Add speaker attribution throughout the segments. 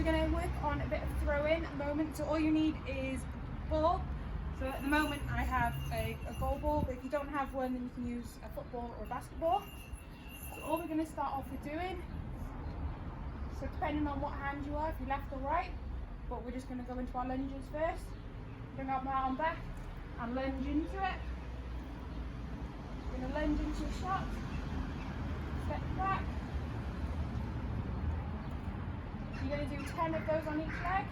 Speaker 1: we're going to work on a bit of throw-in at the moment. So all you need is ball. So at the moment I have a goal ball, but if you don't have one, then you can use a football or a basketball. So all we're going to start off with doing, so depending on what hand you are, if you're left or right, but we're just going to go into our lunges first. Bring out my arm back and lunge into it. Going to lunge into a shot, step back. You're going to do 10 of those on each leg.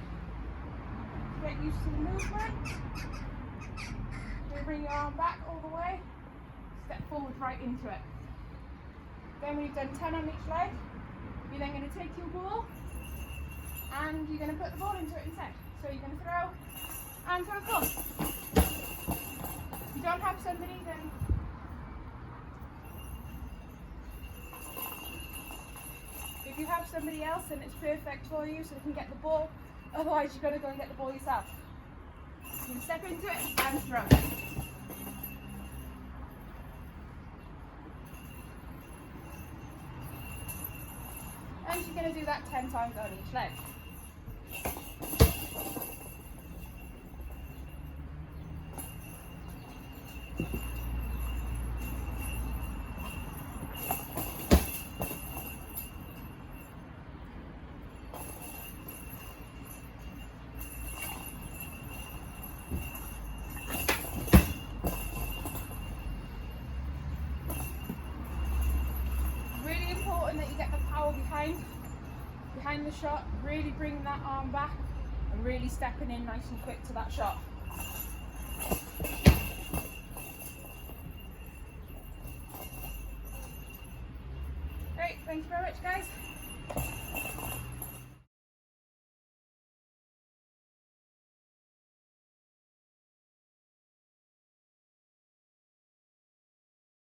Speaker 1: Get used to the movement. You're going to bring your arm back all the way, step forward right into it. Then when you've done 10 on each leg, you're then going to take your ball and you're going to put the ball into it instead. So you're going to throw and throw the ball. If you don't have somebody, then if you have somebody else, then it's perfect for you so they can get the ball. Otherwise, you're going to go and get the ball yourself. You're going to step into it and throw. And you're going to do that 10 times on each leg. Really important that you get the power behind the shot, really bring that arm back and really stepping in nice and quick to that shot. Great, thank you very much guys.